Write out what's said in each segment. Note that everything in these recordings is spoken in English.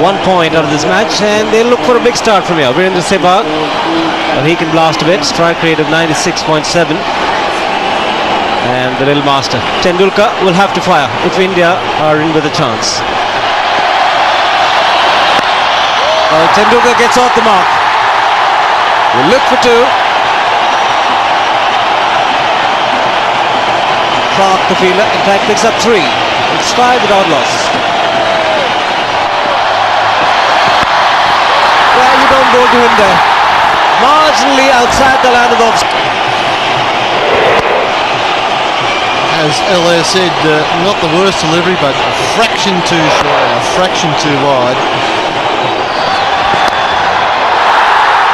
1 point out of this match, and they'll look for a big start from here. Virendra Sehwag, but he can blast a bit. Strike rate of 96.7. And the little master Tendulkar will have to fire if India are in with a chance. Tendulkar gets off the mark. We'll look for 2. Clark, the fielder, in fact picks up 3. It's 5 without loss. Well, you don't go to him there. Marginally outside the line of obstacle. As LA said, not the worst delivery, but a fraction too short, a fraction too wide.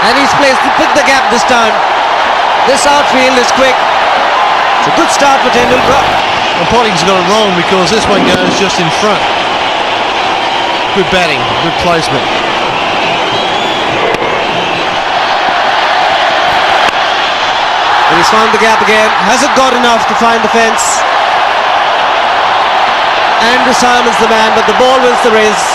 And he's placed to pick the gap this time. This outfield is quick. It's a good start for Tendulkar. And Potting's got it wrong because this one goes just in front. Good batting, good placement. And he's found the gap again. Hasn't got enough to find the fence. Andrew Simon's the man, but the ball wins the race.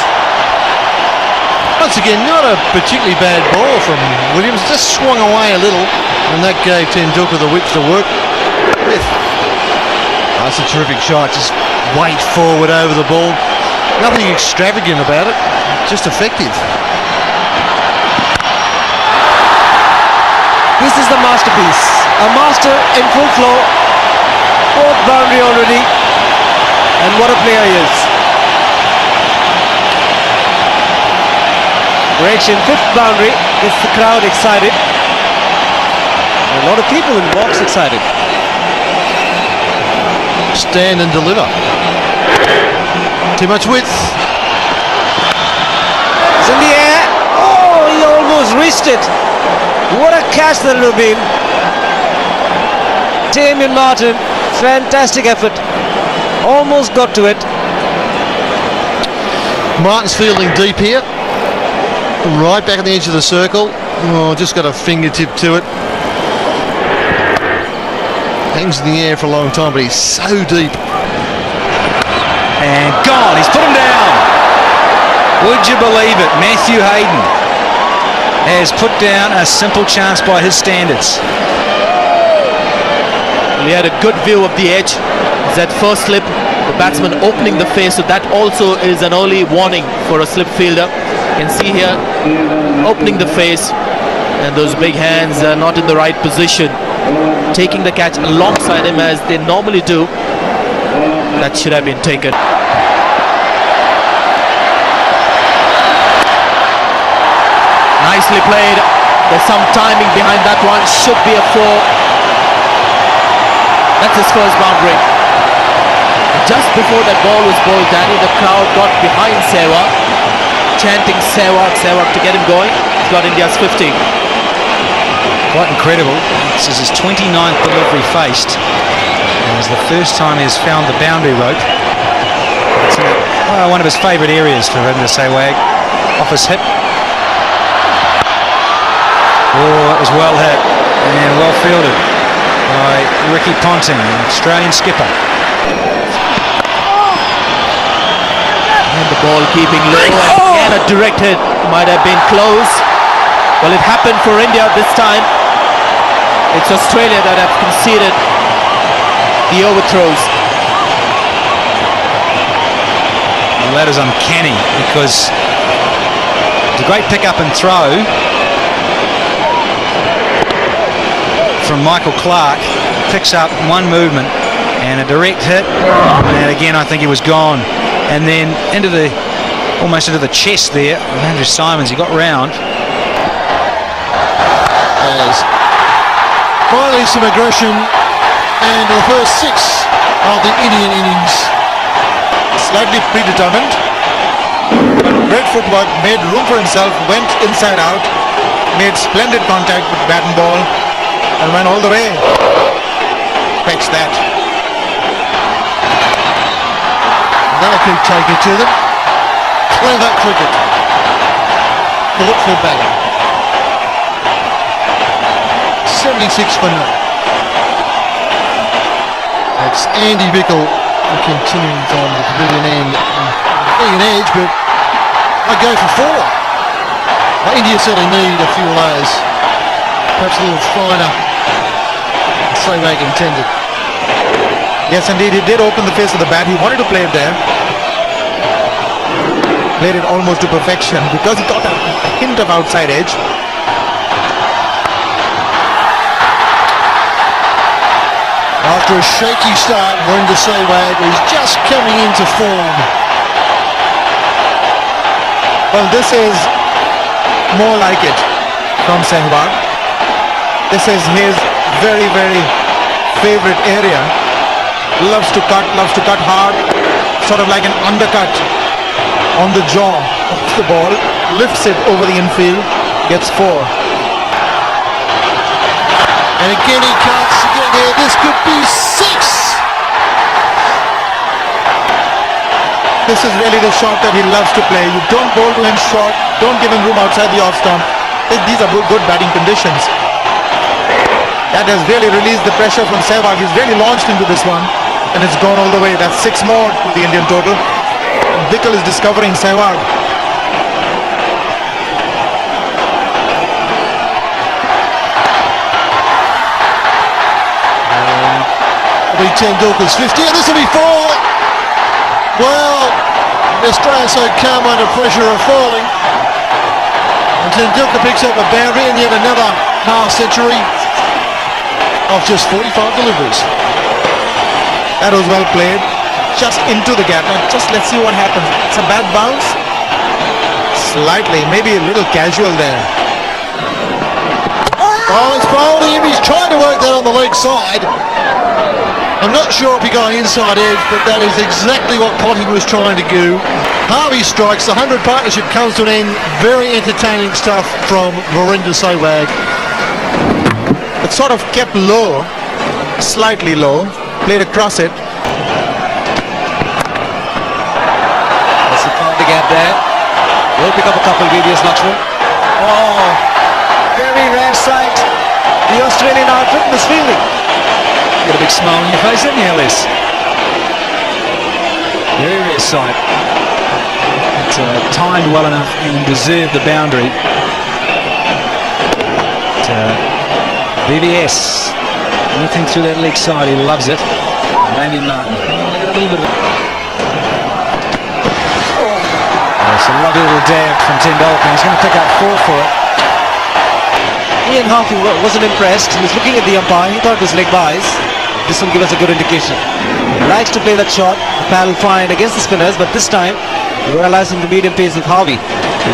Once again, not a particularly bad ball from Williams. Just swung away a little, and that gave Tendulkar the width to work with. That's a terrific shot. Just weight forward over the ball. Nothing extravagant about it. Just effective. This is the masterpiece. A master in full flow. 4th boundary already. And what a player he is. Breaks in 5th boundary. Gets the crowd excited. And a lot of people in the box excited. Stand and deliver. Too much width. It's in the air. Oh, he almost reached it. What a catch that would have been. Damien Martin, fantastic effort. Almost got to it. Martin's fielding deep here. Right back at the edge of the circle. Oh, just got a fingertip to it. Hangs in the air for a long time, but he's so deep. And gone. He's put him down. Would you believe it? Matthew Hayden has put down a simple chance by his standards. He had a good view of the edge. That first slip, the batsman opening the face, so that also is an early warning for a slip fielder. You can see here, opening the face, and those big hands are not in the right position. Taking the catch alongside him as they normally do. That should have been taken. Nicely played. There's some timing behind that one. Should be a 4. That's his first boundary. Just before that ball was bowled, Danny, the crowd got behind Sehwag, chanting Sehwag, Sehwag to get him going. He's got India's 50. Quite incredible. This is his 29th delivery faced. And it's the first time he's found the boundary rope. It's one of his favourite areas for Virendra Sehwag. Off his hip. Oh, it was well hit and well fielded by Ricky Ponting, Australian skipper. And the ball keeping low, and again a direct hit. Might have been close. Well, it happened for India this time. It's Australia that have conceded the overthrows. Well, that is uncanny because it's a great pick up and throw from Michael Clark. Picks up one movement and a direct hit, and again I think he was gone, and then into the almost into the chest there of Andrew Simons. He got round. As finally some aggression, and the first 6 of the Indian innings. Slightly predetermined, but great footwork, made room for himself, went inside out, made splendid contact with bat and ball, and went all the way. Fetch that. They'll keep taking to them. Clever cricket. Thoughtful batting. 76 for none. That's Andy Bickle continuing from the pavilion end. Being an edge, but I go for 4. Well, India certainly need a few layers. Perhaps a little finer. Sehwag intended. Yes, indeed, he did open the face of the bat. He wanted to play it there. Played it almost to perfection because he got a hint of outside edge. After a shaky start, Virender Sehwag is just coming into form. Well, this is more like it from Sehwag. This is his very, very favorite area. Loves to cut hard, sort of like an undercut on the jaw of the ball. Lifts it over the infield, gets 4. And again he can't get there. This could be 6. This is really the shot that he loves to play. You don't bowl to him short, don't give him room outside the off stump. These are good batting conditions. That has really released the pressure from Sehwag. He's really launched into this one and it's gone all the way. That's 6 more to the Indian total. Bickel is discovering Sehwag. It'll be Tendulkar's 50, and this will be 4. Well, Australia so calm under pressure of falling. And Tendulkar picks up a boundary and yet another half century of just 45 deliveries. That was well played. Just into the gap. Now just let's see what happens. It's a bad bounce. Slightly, maybe a little casual there. Oh, it's bowled him. He's trying to work that on the leg side. I'm not sure if he got inside edge, but that is exactly what Potting was trying to do. Harvey strikes. The 100 partnership comes to an end. Very entertaining stuff from Virender Sehwag. It sort of kept low, slightly low. Played across it. The gap there. Will pick up a couple VVS Lakshman. Oh, very rare sight. The Australian outfit was fielding. Got a big smile on your face, haven't you, Ellis? Very rare sight. It's timed well enough and deserved the boundary. VVS. Anything through that leg side, he loves it. Randy Martin. A little bit of It's a lovely little dab from Tendulkar. He's going to pick up 4 for it. Ian Harvey wasn't impressed. He was looking at the umpire. He thought it was leg buys. This will give us a good indication. He likes to play that shot. The paddle fine against the spinners, but this time realizing the medium pace of Harvey.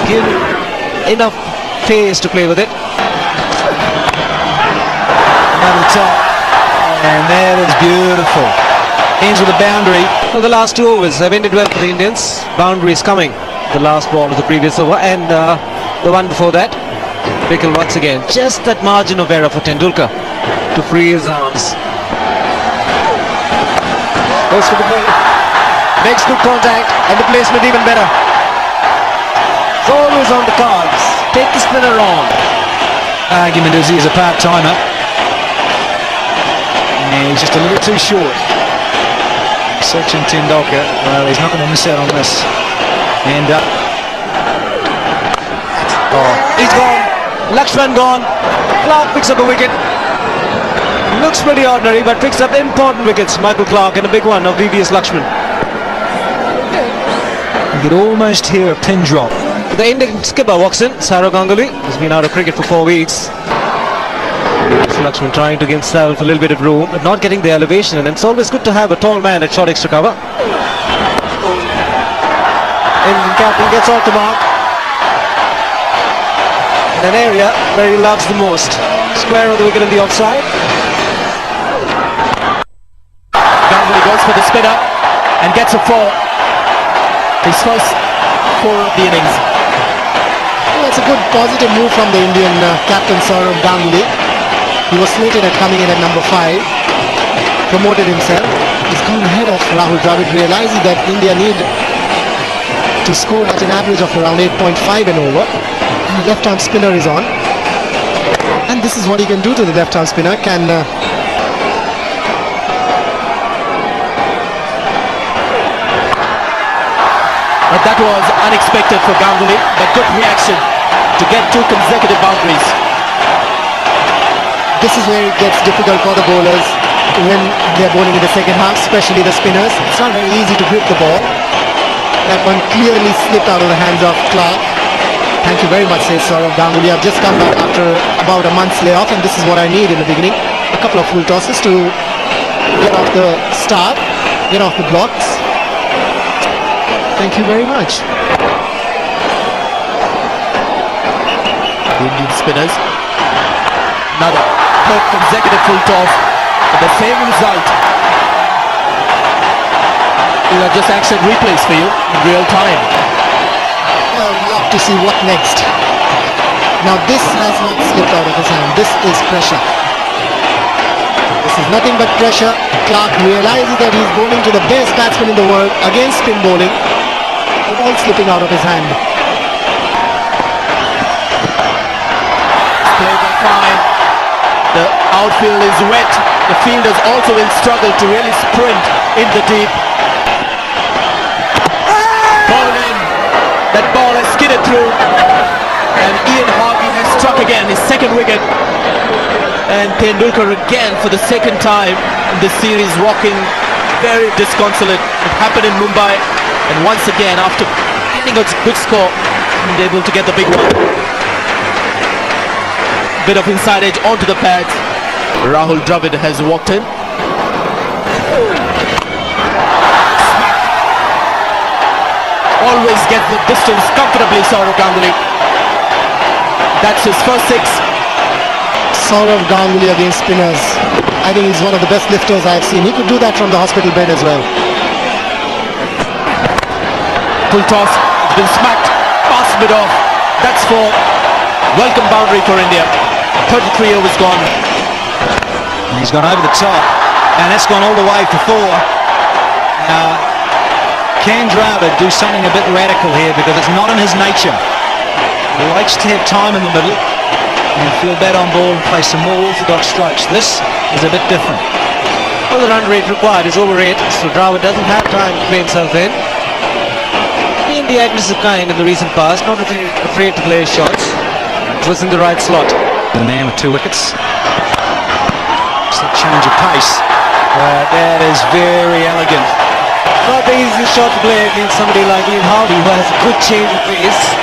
Give him enough pace to play with it. Another top. And that is beautiful. Ends with a boundary. Well, the last 2 overs have ended well for the Indians. Boundary is coming. The last ball of the previous over and the one before that. Bickel once again. Just that margin of error for Tendulkar to free his arms. Goes for the ball. Makes good contact and the placement even better. It's always on the cards. Take the spinner on. Argument is he is a part-timer. And he's just a little too short. Sachin Tendulkar, well, he's not going to miss out on this. And he's gone. Lakshman gone. Clark picks up a wicket. Looks pretty ordinary, but picks up important wickets. Michael Clark and a big one of VVS Lakshman. you could almost hear a pin drop. The Indian skipper walks in. Saurav Ganguly has been out of cricket for 4 weeks. Lakshman trying to give himself a little bit of room, but not getting the elevation, and it's always good to have a tall man at short extra cover. Indian captain gets off the mark in an area where he loves the most. Square of the wicket on the offside. Ganguly goes for the spinner and gets a 4. His first 4 of the innings. Well, it's a good positive move from the Indian captain Saurav Ganguly. He was slated at coming in at number 5, promoted himself. He's gone ahead of Rahul Dravid, realizing that India need to score at an average of around 8.5 and over. And the left-arm spinner is on. And this is what he can do to the left-arm spinner. Can a But that was unexpected for Ganguly, but good reaction to get 2 consecutive boundaries. This is where it gets difficult for the bowlers when they're bowling in the second half, especially the spinners. It's not very easy to grip the ball. That one clearly slipped out of the hands of Clark. Thank you very much, says Saurav Ganguly. I've just come back after about a month's layoff, and this is what I need in the beginning. A couple of full tosses to get off the start, get off the blocks. Thank you very much. The Indian spinners. Another 3rd consecutive full toss. But the same result. These are just action replays for you in real time. I'd love to see what next. Now this has not slipped out of his hand. This is pressure. This is nothing but pressure. Clark realizes that he's bowling to the best batsman in the world against spin bowling. The ball slipping out of his hand. Played by fine. The outfield is wet. The fielders also will struggle to really sprint in the deep. Ball in. That ball has skidded through. And Ian Harvey has struck again, his 2nd wicket. And Tendulkar again for the 2nd time in this series walking very disconsolate. It happened in Mumbai. And once again, after getting a good score, he's able to get the big one. Bit of inside edge onto the pads. Rahul Dravid has walked in. Always get the distance comfortably, Saurav Ganguly. That's his first 6. Saurav Ganguly against spinners. I think he's one of the best lifters I've seen. He could do that from the hospital bed as well. Full toss, it's been smacked, past mid off. That's for welcome boundary for India. 33 overs gone. And he's gone over the top, and that's gone all the way for 4. Can Dravid do something a bit radical here, because it's not in his nature. He likes to have time in the middle and feel bad on ball and play some more orthodox strokes. This is a bit different. Well, the run rate required is over 8, so Dravid doesn't have time to play himself in. Been the aggressive kind in the recent past, not afraid to play his shots. It was in the right slot. The man with 2 wickets. It's a change of pace. That is very elegant. Not the easiest shot to play against somebody like Ian Harvey, who has a good change of pace.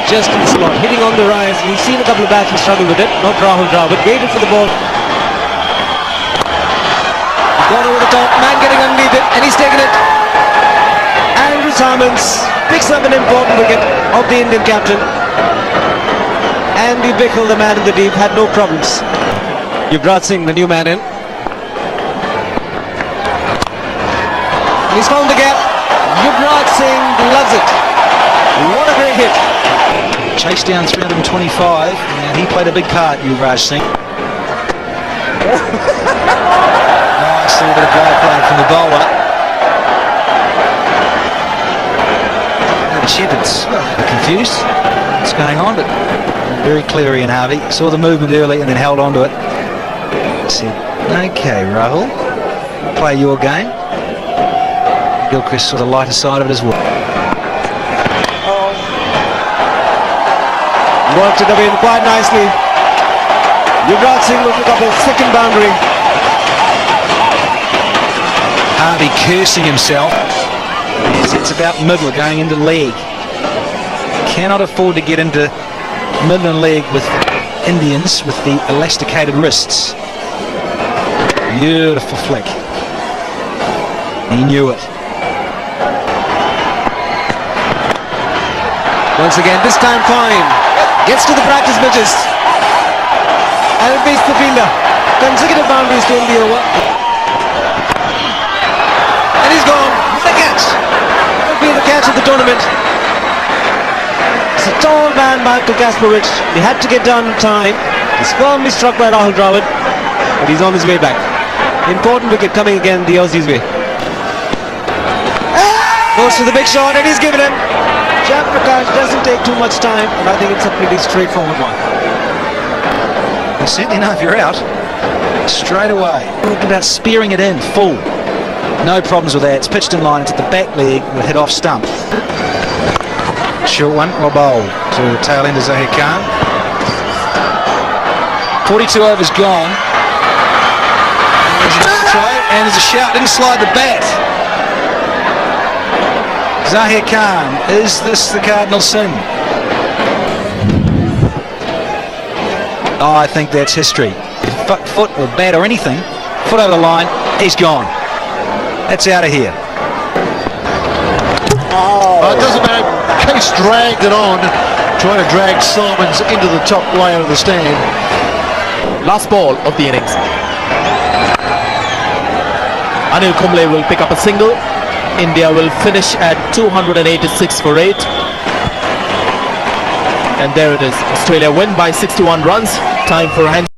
Just in the slot, hitting on the rise. We've seen a couple of batsmen struggle with it. Not Rahul Dravid. Waited for the ball. Gone over the top. Man getting underneath it, and he's taken it. Andrew Simons picks up an important wicket of the Indian captain. Andy Bickle, the man in the deep, had no problems. Yuvraj Singh, the new man in. And he's found the gap. Yuvraj Singh loves it. What a great hit. Chased down 325, and he played a big part, Yuvraj Singh. Nice little bit of ball play from the bowler. The Shepherds are confused what's going on, but very clever Ian Harvey. Saw the movement early and then held on to it. Said, okay, Rahul, play your game. Gilchrist saw the lighter side of it as well. Worked it away quite nicely. Yuvraj Singh will pick up a 2nd boundary. Harvey cursing himself. Yes, it's about middle going into leg. Cannot afford to get into middle and leg with Indians with the elasticated wrists. Beautiful flick. He knew it. Once again, this time fine. Gets to the practice pitches. And it beats the fielder. Consecutive boundaries to end the over. And he's gone. What a catch. That will be the catch of the tournament. It's a tall man, Michael Kasparov. He had to get down in time. He's firmly struck by Rahul Dravid. But he's on his way back. Important wicket coming again the Aussies' way. Goes to the big shot and he's given him. Jam Prakash doesn't take too much time, and I think it's a pretty straightforward one. You certainly know if you're out straight away. Talking about spearing it in full. No problems with that. It's pitched in line. It's at the back leg. Will hit off stump. Short one. Or bowl to tail end of Zahir Khan. 42 overs gone. There's another throw, and there's a shout. Didn't slide the bat. Zahir Khan, is this the cardinal sin? Oh, I think that's history. Foot or bat or anything, foot over the line, he's gone. That's out of here. It doesn't matter. Case dragged it on, trying to drag Simons into the top layer of the stand. Last ball of the innings. Anil Kumble will pick up a single. India will finish at 286 for 8. And there it is. Australia win by 61 runs. Time for a hand.